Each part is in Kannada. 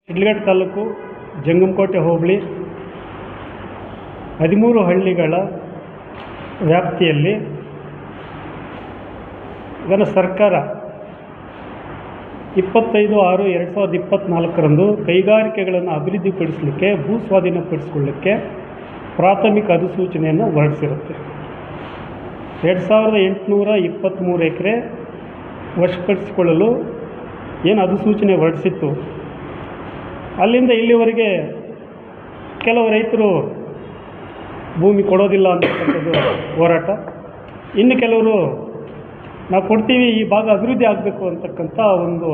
ಶಿಡ್ಲಘಟ್ಟ ತಾಲೂಕು ಜಂಗಮಕೋಟೆ ಹೋಬಳಿ 13 ಹಳ್ಳಿಗಳ ವ್ಯಾಪ್ತಿಯಲ್ಲಿ ಇದನ್ನು ಸರ್ಕಾರ 25/6/2024ರಂದು ಕೈಗಾರಿಕೆಗಳನ್ನು ಅಭಿವೃದ್ಧಿಪಡಿಸಲಿಕ್ಕೆ ಭೂ ಸ್ವಾಧೀನಪಡಿಸಿಕೊಳ್ಳಲಿಕ್ಕೆ ಪ್ರಾಥಮಿಕ ಅಧಿಸೂಚನೆಯನ್ನು ಹೊರಡಿಸಿರುತ್ತೆ. 2823 ಎಕರೆ ವಶಪಡಿಸಿಕೊಳ್ಳಲು ಏನು ಅಧಿಸೂಚನೆ ಹೊರಡಿಸಿತ್ತು, ಅಲ್ಲಿಂದ ಇಲ್ಲಿವರೆಗೆ ಕೆಲವು ರೈತರು ಭೂಮಿ ಕೊಡೋದಿಲ್ಲ ಅಂತಕ್ಕಂಥದ್ದು ಹೋರಾಟ, ಇನ್ನು ಕೆಲವರು ನಾವು ಕೊಡ್ತೀವಿ, ಈ ಭಾಗ ಅಭಿವೃದ್ಧಿ ಆಗಬೇಕು ಅಂತಕ್ಕಂಥ ಒಂದು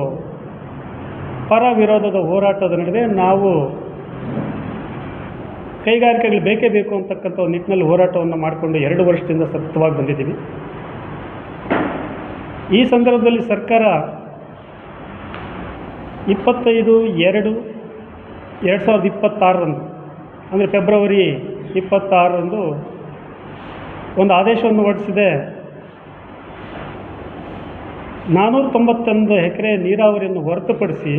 ಪರ ವಿರೋಧದ ಹೋರಾಟದ ನಡುವೆ ನಾವು ಕೈಗಾರಿಕೆಗಳು ಬೇಕೇ ಬೇಕು ಅಂತಕ್ಕಂಥ ಒಂದು ನಿಟ್ಟಿನಲ್ಲಿ ಹೋರಾಟವನ್ನು ಮಾಡಿಕೊಂಡು 2 ವರ್ಷದಿಂದ ಸತತವಾಗಿ ಬಂದಿದ್ದೀವಿ. ಈ ಸಂದರ್ಭದಲ್ಲಿ ಸರ್ಕಾರ 25/2/2026 ಅಂದರೆ ಫೆಬ್ರವರಿ 26 ಒಂದು ಆದೇಶವನ್ನು ಹೊರಡಿಸಿದೆ. 491 ಎಕರೆ ನೀರಾವರಿಯನ್ನು ಹೊರತುಪಡಿಸಿ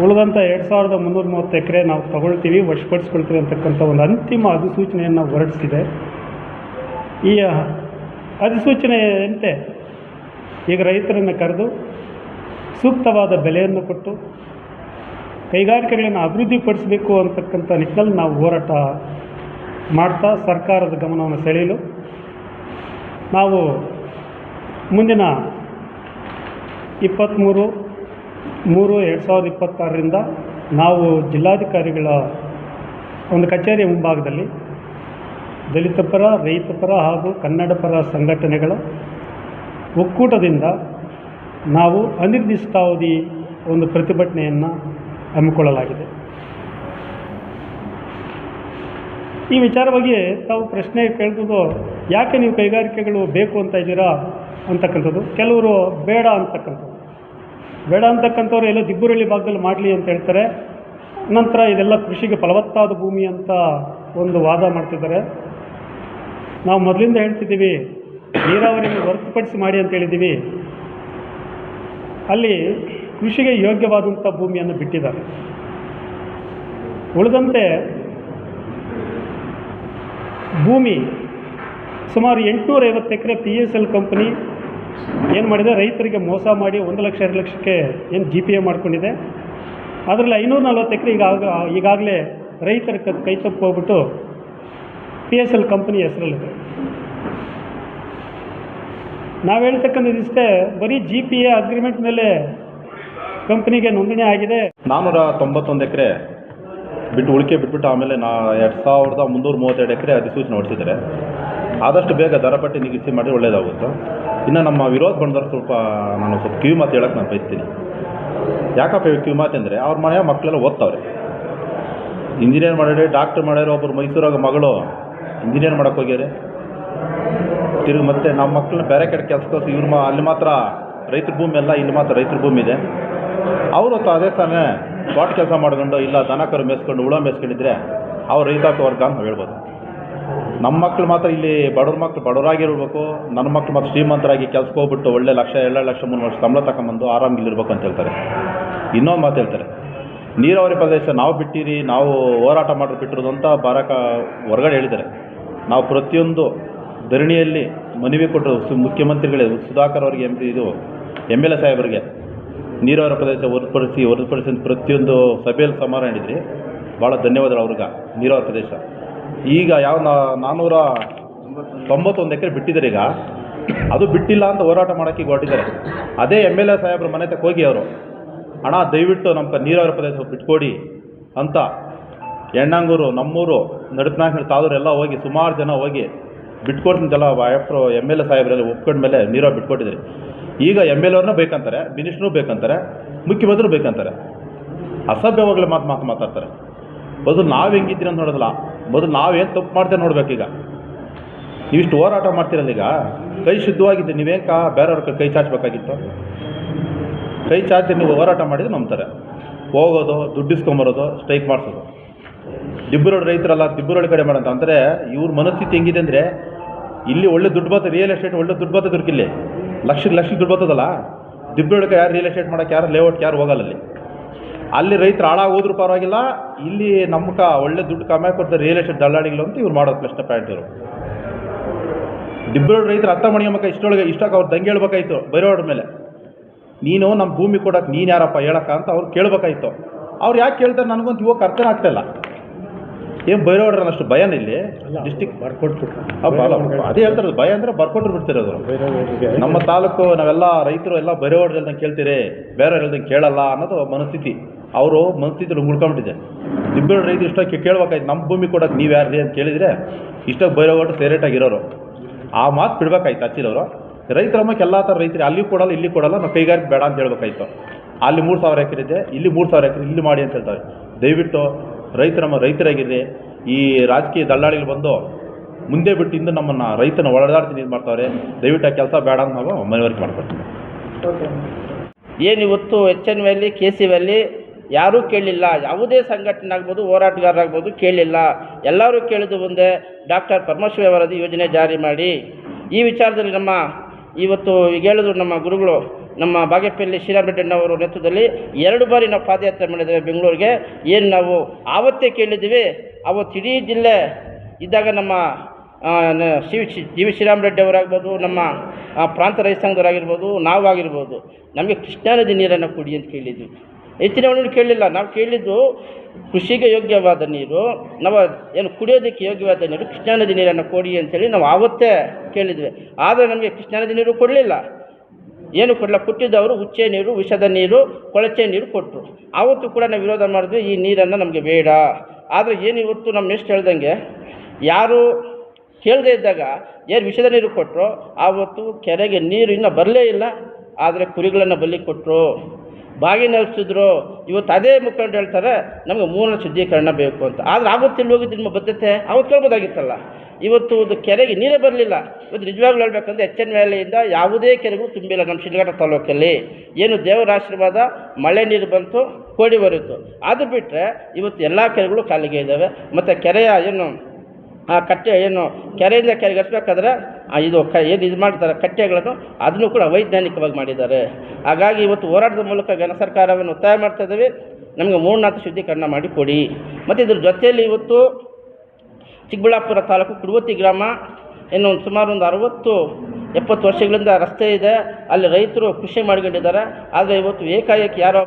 ಉಳಿದಂಥ 2330 ಎಕರೆ ನಾವು ತಗೊಳ್ತೀವಿ, ವಶಪಡಿಸ್ಕೊಳ್ತೀವಿ ಅಂತಕ್ಕಂಥ ಒಂದು ಅಂತಿಮ ಅಧಿಸೂಚನೆಯನ್ನು ಹೊರಡಿಸಿದೆ. ಈ ಅಧಿಸೂಚನೆಯಂತೆ ಈಗ ರೈತರನ್ನು ಕರೆದು ಸೂಕ್ತವಾದ ಬೆಲೆಯನ್ನು ಕೊಟ್ಟು ಕೈಗಾರಿಕೆಗಳನ್ನು ಅಭಿವೃದ್ಧಿಪಡಿಸಬೇಕು ಅಂತಕ್ಕಂಥ ನಿಟ್ಟಿನಲ್ಲಿ ನಾವು ಹೋರಾಟ ಮಾಡ್ತಾ ಸರ್ಕಾರದ ಗಮನವನ್ನು ಸೆಳೆಯಲು ನಾವು ಮುಂದಿನ 23/3/2026ರಿಂದ ನಾವು ಜಿಲ್ಲಾಧಿಕಾರಿಗಳ ಒಂದು ಕಚೇರಿಯ ಮುಂಭಾಗದಲ್ಲಿ ದಲಿತ ಪರ, ರೈತ ಪರ ಹಾಗೂ ಕನ್ನಡ ಪರ ಸಂಘಟನೆಗಳ ಒಕ್ಕೂಟದಿಂದ ನಾವು ಅನಿರ್ದಿಷ್ಟಾವಧಿ ಒಂದು ಪ್ರತಿಭಟನೆಯನ್ನು ಹಮ್ಮಿಕೊಳ್ಳಲಾಗಿದೆ. ಈ ವಿಚಾರವಾಗಿ ತಾವು ಪ್ರಶ್ನೆ ಕೇಳ್ಬೋದು, ಯಾಕೆ ನೀವು ಕೈಗಾರಿಕೆಗಳು ಬೇಕು ಅಂತ ಇದ್ದೀರಾ ಅಂತಕ್ಕಂಥದ್ದು. ಕೆಲವರು ಬೇಡ ಅಂತಕ್ಕಂಥವ್ರು ಎಲ್ಲೋ ದಿಬ್ಬುರಳ್ಳಿ ಭಾಗದಲ್ಲಿ ಮಾಡಲಿ ಅಂತ ಹೇಳ್ತಾರೆ. ನಂತರ ಇದೆಲ್ಲ ಕೃಷಿಗೆ ಫಲವತ್ತಾದ ಭೂಮಿ ಅಂತ ಒಂದು ವಾದ ಮಾಡ್ತಿದ್ದಾರೆ. ನಾವು ಮೊದಲಿಂದ ಹೇಳ್ತಿದ್ದೀವಿ, ನೀರಾವರಿಯನ್ನು ಹೊರತುಪಡಿಸಿ ಮಾಡಿ ಅಂತ ಹೇಳಿದ್ದೀವಿ. ಅಲ್ಲಿ ಕೃಷಿಗೆ ಯೋಗ್ಯವಾದಂಥ ಭೂಮಿಯನ್ನು ಬಿಟ್ಟಿದ್ದಾರೆ. ಉಳಿದಂತೆ ಭೂಮಿ ಸುಮಾರು 850 ಎಕರೆ PSL ಕಂಪನಿ ಏನು ಮಾಡಿದೆ, ರೈತರಿಗೆ ಮೋಸ ಮಾಡಿ 1 ಲಕ್ಷ 2 ಲಕ್ಷಕ್ಕೆ ಏನು GPA ಮಾಡ್ಕೊಂಡಿದೆ. ಅದರಲ್ಲಿ 540 ಎಕರೆ ಈಗಾಗಲೇ ರೈತರ ಕೈ ತಪ್ಪು ಹೋಗ್ಬಿಟ್ಟು PSL ಕಂಪನಿ ಹೆಸರಲ್ಲಿದೆ. ನಾವು ಹೇಳ್ತಕ್ಕಂಥದ್ದಿಷ್ಟೇ, ಬರೀ GPA ಅಗ್ರಿಮೆಂಟ್ ಮೇಲೆ ಕಂಪ್ನಿಗೆ ನೋಂದಣಿ ಆಗಿದೆ. 491 ಎಕರೆ ಉಳಿಕೆ ಬಿಟ್ಬಿಟ್ಟು ಆಮೇಲೆ 2332 ಎಕರೆ ಅಧಿಸೂಚನೆ ಹೊರಡಿಸಿದ್ದಾರೆ. ಆದಷ್ಟು ಬೇಗ ದರಪಟ್ಟಿ ನಿಗದಿ ಮಾಡಿ ಒಳ್ಳೆಯದಾಗುತ್ತೆ. ಇನ್ನು ನಮ್ಮ ವಿರೋಧ ಬಂದವರು ನಾನು ಸ್ವಲ್ಪ ಕಿವಿ ಮಾತು ಹೇಳೋಕ್ಕೆ ನಾನು ಬಯಸ್ತೀನಿ. ಯಾಕಪ್ಪ ಕಿವಿ ಮಾತು ಅಂದರೆ, ಅವ್ರ ಮನೆಯ ಮಕ್ಕಳೆಲ್ಲ ಓದ್ತಾವ್ರೆ, ಇಂಜಿನಿಯರ್ ಮಾಡ್ಯಾರೆ, ಡಾಕ್ಟ್ರ್ ಮಾಡ್ಯಾರ. ಒಬ್ಬರು ಮೈಸೂರಾಗ ಮಗಳು ಇಂಜಿನಿಯರ್ ಮಾಡೋಕ್ಕೆ ಹೋಗ್ಯಾರೆ. ತಿರುಗಿ ಮತ್ತೆ ನಮ್ಮ ಮಕ್ಕಳನ್ನ ಬೇರೆ ಕಡೆ ಕೆಲಸಕ್ಕೋಸಿ ಅಲ್ಲಿ ಮಾತ್ರ ರೈತರ ಭೂಮಿ ಅಲ್ಲ, ಇಲ್ಲಿ ಮಾತ್ರ ರೈತರ ಭೂಮಿ ಇದೆ. ಅವರು ಅದೇ ತಾನೇ ತೋಟ ಕೆಲಸ ಮಾಡ್ಕೊಂಡು ಇಲ್ಲ ದನ ಕರು ಮೇಯಿಸ್ಕೊಂಡು ಹುಳ ಮೇಯಿಸ್ಕೊಂಡಿದ್ರೆ ಅವ್ರು ರೈತಾಪಿ ವರ್ಗ ಅಂತ ಹೇಳ್ಬೋದು. ನಮ್ಮ ಮಕ್ಕಳು ಮಾತ್ರ ಇಲ್ಲಿ ಬಡವ್ರ ಮಕ್ಕಳು ಬಡವರಾಗಿರ್ಬೇಕು, ನನ್ನ ಮಕ್ಕಳು ಮಾತ್ರ ಶ್ರೀಮಂತರಾಗಿ ಕೆಲ್ಸಕ್ಕೆ ಹೋಗ್ಬಿಟ್ಟು ಒಳ್ಳೆ 1,00,000 2 ಲಕ್ಷ 3 ವರ್ಷ ಸಂಬಳ ತಗೊಂಬಂದು ಆರಾಮಿಗಿರ್ಬೇಕು ಅಂತ ಹೇಳ್ತಾರೆ. ಇನ್ನೊಂದು ಮಾತು ಹೇಳ್ತಾರೆ, ನೀರಾವರಿ ಪ್ರದೇಶ ನಾವು ಬಿಟ್ಟಿರಿ, ನಾವು ಹೋರಾಟ ಮಾಡಿ ಬಿಟ್ಟಿರೋದು ಅಂತ ಹೊರಗಡೆ ಹೇಳಿದ್ದಾರೆ. ನಾವು ಪ್ರತಿಯೊಂದು ಧರಣಿಯಲ್ಲಿ ಮನವಿ ಕೊಟ್ಟರು ಮುಖ್ಯಮಂತ್ರಿಗಳೇ, ಸುಧಾಕರ್ ಅವರಿಗೆ, MLA ಸಾಹೇಬರಿಗೆ ನೀರಾವರಿ ಪ್ರದೇಶ ಹೊರತುಪಡಿಸಿ ಪ್ರತಿಯೊಂದು ಸಭೆಯಲ್ಲಿ ಸಮಾರಂಭ ಹೇಳಿದ್ರಿ. ಭಾಳ ಧನ್ಯವಾದಗಳು ಅವ್ರಿಗೆ. ನೀರಾವರಿ ಪ್ರದೇಶ ಈಗ 491 ಎಕರೆ ಬಿಟ್ಟಿದ್ದಾರೆ. ಈಗ ಅದು ಬಿಟ್ಟಿಲ್ಲ ಅಂತ ಹೋರಾಟ ಮಾಡೋಕ್ಕೆ ಹೊರಟಿದ್ದಾರೆ. ಅದೇ MLA ಸಾಹೇಬ್ರ ಮನೆ ತಕ್ಕ ಹೋಗಿ ಅವರು, ಅಣ್ಣ ದಯವಿಟ್ಟು ನಮ್ಮ ನೀರಾವರಿ ಪ್ರದೇಶ ಬಿಟ್ಕೊಡಿ ಅಂತ ಎಣ್ಣಂಗೂರು, ನಮ್ಮೂರು, ನಡುಕನಾಯಕನ ತಾದೂರು ಎಲ್ಲ ಹೋಗಿ ಸುಮಾರು ಜನ ಹೋಗಿ ಬಿಟ್ಕೊಡ್ತಿದ್ದಲ್ಲ. MLA ಸಾಹೇಬ್ರೆಲ್ಲ ಒಪ್ಕೊಂಡ್ಮೇಲೆ ನೀರಾವರಿ ಬಿಟ್ಕೊಟ್ಟಿದ್ದಾರೆ. ಈಗ MLA ಅವ್ರನ್ನ ಬೇಕಂತಾರೆ, ಮಿನಿಸ್ಟ್ರೂ ಬೇಕಂತಾರೆ, ಮುಖ್ಯಮಂತ್ರಿ ಬೇಕಂತಾರೆ. ಅಸಭ್ಯವಾಗಲೇ ಮಾತಾಡ್ತಾರೆ. ಬದಲು ನಾವು ಹೆಂಗಿದ್ದೀರಿ ಅಂತ ನೋಡೋದಿಲ್ಲ, ಬದಲು ನಾವೇನು ತಪ್ಪು ಮಾಡ್ತೇವೆ ನೋಡ್ಬೇಕೀಗ. ನೀವಿಷ್ಟು ಹೋರಾಟ ಮಾಡ್ತೀರಲ್ಲ, ಈಗ ಕೈ ಶುದ್ಧವಾಗಿದ್ದೆ, ನೀವೇಕ ಬೇರೆಯವ್ರ ಕೈ ಚಾಚಬೇಕಾಗಿತ್ತು? ಕೈ ಚಾಚಿ ನೀವು ಹೋರಾಟ ಮಾಡಿದ್ರೆ ನಂಬ್ತಾರೆ. ಹೋಗೋದು, ದುಡ್ಡು ಇಸ್ಕೊಂಬರೋದು, ಸ್ಟ್ರೈಕ್ ಮಾಡಿಸೋದು. ದಿಬ್ಬರೋಡು ರೈತರಲ್ಲ, ದಿಬ್ಬರೋಳಿ ಕಡೆ ಮಾಡೋಂತ ಅಂದರೆ ಇವ್ರ ಮನಸ್ಥಿತಿ ಹೆಂಗಿದೆ ಅಂದರೆ, ಇಲ್ಲಿ ಒಳ್ಳೆ ದುಡ್ಡು ಬರ್ತದೆ, ರಿಯಲ್ ಎಸ್ಟೇಟ್ ಒಳ್ಳೆ ದುಡ್ಡು ಬರ್ತದೆ. ಇಲ್ಲಿ ಲಕ್ಷ ದುಡ್ಡು ಬರ್ತದಲ್ಲ, ದಿಬ್ಬರೊಳಗೆ ಯಾರು ರಿಯಲ್ ಎಸ್ಟೇಟ್ ಮಾಡೋಕ್ಕೆ, ಯಾರು ಲೇಔಟ್ಗೆ ಯಾರು ಹೋಗಲ್ಲ. ಅಲ್ಲಿ ಅಲ್ಲಿ ರೈತರು ಹಾಳಾಗೋದ್ರೂ ಪರವಾಗಿಲ್ಲ, ಇಲ್ಲಿ ನಮ್ಗೆ ಒಳ್ಳೆ ದುಡ್ಡು ಕಮ್ಮಿ ಕೊಡ್ತಾರೆ ರಿಯಲ್ ಎಸ್ಟೇಟ್ ದಲ್ಲಾಳಿಗಳು ಅಂತ ಇವ್ರು ಮಾಡೋದು ಪ್ರಶ್ನೆ ಪಾಯಿಂಟ್ ಇವರು. ದಿಬ್ಬರು ರೈತರು ಅರ್ಥ ಮಾಡ್ಕೊಂಬೇಕ, ಇಷ್ಟಕ್ಕೆ ಅವ್ರು ದಂಗೆ ಹೇಳ್ಬೇಕಾಯ್ತು ಬೈರೋಡ್ರ ಮೇಲೆ. ನೀನು ನಮ್ಮ ಭೂಮಿ ಕೊಡೋಕೆ ನೀನು ಯಾರಪ್ಪ ಹೇಳಕ್ಕ ಅಂತ ಅವ್ರು ಕೇಳಬೇಕಾಯ್ತು. ಅವ್ರು ಯಾಕೆ ಕೇಳ್ತಾರೆ ನನಗಂತೂ ಇವಾಗ ಅರ್ಥನೇ ಆಗ್ತಾಯಿಲ್ಲ. ಏನು ಬೈರೋಡ್ರ ಅಷ್ಟು ಭಯನ ಇಲ್ಲಿ ಡಿಸ್ಟಿಕ್ ಬರ್ಕೊಟ್ಬಿಟ್ರು. ಅದೇ ಹೇಳ್ತಾರೆ, ಭಯ ಅಂದರೆ ಬರ್ಕೊಟ್ರು ಬಿಡ್ತಿರೋದು. ನಮ್ಮ ತಾಲೂಕು ನಾವೆಲ್ಲ ರೈತರು ಎಲ್ಲ ಬೈರೋಡ್ರು ಹೇಳ್ದಂಗೆ ಕೇಳ್ತೀರಿ, ಬೇರೆ ಹೇಳ್ದಂಗೆ ಕೇಳಲ್ಲ ಅನ್ನೋದು ಮನಸ್ಥಿತಿ. ಅವರು ಮನಸ್ಥಿತಿ ಮುಳ್ಕೊಂಬಿಟ್ಟಿದೆ. ದಿಬ್ಬರು ರೈತರು ಇಷ್ಟಕ್ಕೆ ಕೇಳ್ಬೇಕಾಯ್ತು, ನಮ್ಮ ಭೂಮಿ ಕೊಡೋಕೆ ನೀವು ಯಾರು ಅಂತ ಕೇಳಿದರೆ ಇಷ್ಟಕ್ಕೆ ಬೈರೋಡು ಸೇರೇಟಾಗಿರೋರು. ಆ ಮಾತು ಬಿಡ್ಬೇಕಾಯ್ತು ಹಚ್ಚಿದವರು. ರೈತರಮ್ಮಕ್ಕೆ ಎಲ್ಲ ಥರ ರೈತರು ಅಲ್ಲಿ ಕೊಡಲ್ಲ ಇಲ್ಲಿ ಕೊಡಲ್ಲ, ನಾವು ಕೈಗಾರಿಕೆ ಬೇಡ ಅಂತ ಹೇಳ್ಬೇಕಾಯ್ತು. ಅಲ್ಲಿ 3000 ಎಕರೆ ಇದೆ, ಇಲ್ಲಿ 3000 ಎಕರೆ ಇಲ್ಲಿ ಮಾಡಿ ಅಂತ ಹೇಳ್ತಾರೆ. ದಯವಿಟ್ಟು ರೈತರಾಗಿರ್ರಿ. ಈ ರಾಜಕೀಯ ದಲ್ಲಾಳಿಗಳು ಬಂದು ಮುಂದೆ ಬಿಟ್ಟು ಇಂದು ನಮ್ಮನ್ನು ರೈತನ ಒಳದಾಡ್ತೀನಿ ಇದು ಮಾಡ್ತಾವ್ರೆ. ದಯವಿಟ್ಟು ಆ ಕೆಲಸ ಬೇಡ ಅಂತ ನಾವು ಮನವರಿಕೆ ಮಾಡ್ಕೊಡ್ತೀವಿ. ಏನು ಇವತ್ತು HN ವ್ಯಾಲಿ KC ವ್ಯಾಲಿ ಯಾರೂ ಕೇಳಲಿಲ್ಲ, ಯಾವುದೇ ಸಂಘಟನೆ ಆಗ್ಬೋದು ಹೋರಾಟಗಾರರಾಗ್ಬೋದು ಕೇಳಲಿಲ್ಲ. ಎಲ್ಲರೂ ಕೇಳಿದ್ದು ಒಂದೇ, ಡಾಕ್ಟರ್ ಪರಮೇಶ್ವರ್ ಅವರದ್ದು ಯೋಜನೆ ಜಾರಿ ಮಾಡಿ. ಈ ವಿಚಾರದಲ್ಲಿ ನಮ್ಮ ಇವತ್ತು ಈಗ ಹೇಳಿದ್ರು ನಮ್ಮ ಗುರುಗಳು, ನಮ್ಮ ಬಾಗೇಪಲ್ಲಿ ಶ್ರೀರಾಮರೆಡ್ಡಿಯವರು ನೇತೃತ್ವದಲ್ಲಿ 2 ಬಾರಿ ನಾವು ಪಾದಯಾತ್ರೆ ಮಾಡಿದ್ದೇವೆ ಬೆಂಗಳೂರಿಗೆ. ಏನು ನಾವು ಆವತ್ತೇ ಕೇಳಿದ್ದೀವಿ. ಅವತ್ತು ಇಡೀ ಜಿಲ್ಲೆ ಇದ್ದಾಗ ನಮ್ಮ ಜಿ ವಿ ಶ್ರೀರಾಮರೆಡ್ಡಿ ಅವರಾಗ್ಬೋದು, ನಮ್ಮ ಪ್ರಾಂತ ರೈತ ಸಂಘದವರಾಗಿರ್ಬೋದು, ನಾವಾಗಿರ್ಬೋದು, ನಮಗೆ ಕೃಷ್ಣಾ ನದಿ ನೀರನ್ನು ಕೊಡಿ ಅಂತ ಕೇಳಿದ್ವಿ. ಹೆಚ್ಚಿನ ನೀರು ಕೇಳಲಿಲ್ಲ. ನಾವು ಕೇಳಿದ್ದು ಕೃಷಿಗೆ ಯೋಗ್ಯವಾದ ನೀರು, ನಾವು ಏನು ಕುಡಿಯೋದಕ್ಕೆ ಯೋಗ್ಯವಾದ ನೀರು, ಕೃಷ್ಣಾ ನದಿ ನೀರನ್ನು ಕೊಡಿ ಅಂತೇಳಿ ನಾವು ಆವತ್ತೇ ಕೇಳಿದ್ವಿ. ಆದರೆ ನಮಗೆ ಕೃಷ್ಣಾ ನದಿ ನೀರು ಕೊಡಲಿಲ್ಲ. ಏನು ಕೊಡಲ್ಲ, ಕೊಟ್ಟಿದ್ದವರು ಉಚ್ಚೆ ನೀರು, ವಿಷದ ನೀರು, ಕೊಳಚೆ ನೀರು ಕೊಟ್ಟರು. ಆವತ್ತು ಕೂಡ ನಾವು ವಿರೋಧ ಮಾಡಿದ್ವಿ, ಈ ನೀರನ್ನು ನಮಗೆ ಬೇಡ. ಆದರೆ ಏನು ಇವತ್ತು ನಮ್ಮ ಎಷ್ಟು ಹೇಳ್ದಂಗೆ ಯಾರು ಕೇಳದೇ ಇದ್ದಾಗ ಏನು ವಿಷದ ನೀರು ಕೊಟ್ಟರು, ಆವತ್ತು ಕೆರೆಗೆ ನೀರು ಇನ್ನೂ ಬರಲೇ ಇಲ್ಲ. ಆದರೆ ಕುರಿಗಳನ್ನು ಬಲಿ ಕೊಟ್ಟರು, ಬಾಗಿ ನಡೆಸಿದ್ರು. ಇವತ್ತು ಅದೇ ಮುಖಂಡು ಹೇಳ್ತಾರೆ ನಮಗೆ ಮೂಲ ಶುದ್ಧೀಕರಣ ಬೇಕು ಅಂತ. ಆದರೆ ಆವತ್ತಿಲ್ಲಿ ಹೋಗಿದ್ದು ನಿಮ್ಮ ಬದ್ಧತೆ ಅವತ್ತು ಕೇಳ್ಬೋದಾಗಿತ್ತಲ್ಲ. ಇವತ್ತು ಒಂದು ಕೆರೆಗೆ ನೀರೇ ಬರಲಿಲ್ಲ. ಇವತ್ತು ನಿಜವಾಗ್ಲೂ ಹೇಳ್ಬೇಕಂದ್ರೆ HN ವ್ಯಾಲಿಯಿಂದ ಯಾವುದೇ ಕೆರೆಗೂ ತುಂಬಿಲ್ಲ ನಮ್ಮ ಶಿಡ್ಲಘಟ್ಟ ತಾಲೂಕಲ್ಲಿ. ಏನು ದೇವರ ಆಶೀರ್ವಾದ, ಮಳೆ ನೀರು ಬಂತು, ಕೋಡಿ ಬರುತ್ತು. ಅದು ಬಿಟ್ಟರೆ ಇವತ್ತು ಎಲ್ಲ ಕೆರೆಗಳು ಖಾಲಿಗೆ ಇದ್ದಾವೆ. ಮತ್ತು ಕೆರೆಯ ಏನು ಆ ಕಟ್ಟೆ ಏನು ಕೆರೆಯಿಂದ ಕೆರೆಗೆ ಹರಿಸ್ಬೇಕಾದ್ರೆ ಇದು ಏನು ಇದು ಮಾಡ್ತಾರೆ ಕಟ್ಟೆಗಳನ್ನು, ಅದನ್ನು ಕೂಡ ಅವೈಜ್ಞಾನಿಕವಾಗಿ ಮಾಡಿದ್ದಾರೆ. ಹಾಗಾಗಿ ಇವತ್ತು ಹೋರಾಟದ ಮೂಲಕ ಘನ ಸರ್ಕಾರವನ್ನು ಒತ್ತಾಯ ಮಾಡ್ತಾ ಇದ್ದೀವಿ, ನಮಗೆ 3-4 ಶುದ್ಧೀಕರಣ ಮಾಡಿ ಕೊಡಿ. ಮತ್ತು ಇದ್ರ ಜೊತೆಯಲ್ಲಿ ಇವತ್ತು ಚಿಕ್ಕಬಳ್ಳಾಪುರ ತಾಲೂಕು ಕುಡುವತಿ ಗ್ರಾಮ ಇನ್ನು ಸುಮಾರು 60-70 ವರ್ಷಗಳಿಂದ ರಸ್ತೆ ಇದೆ. ಅಲ್ಲಿ ರೈತರು ಕೃಷಿ ಮಾಡ್ಕೊಂಡಿದ್ದಾರೆ. ಆದರೆ ಇವತ್ತು ಏಕಾಏಕಿ ಯಾರೋ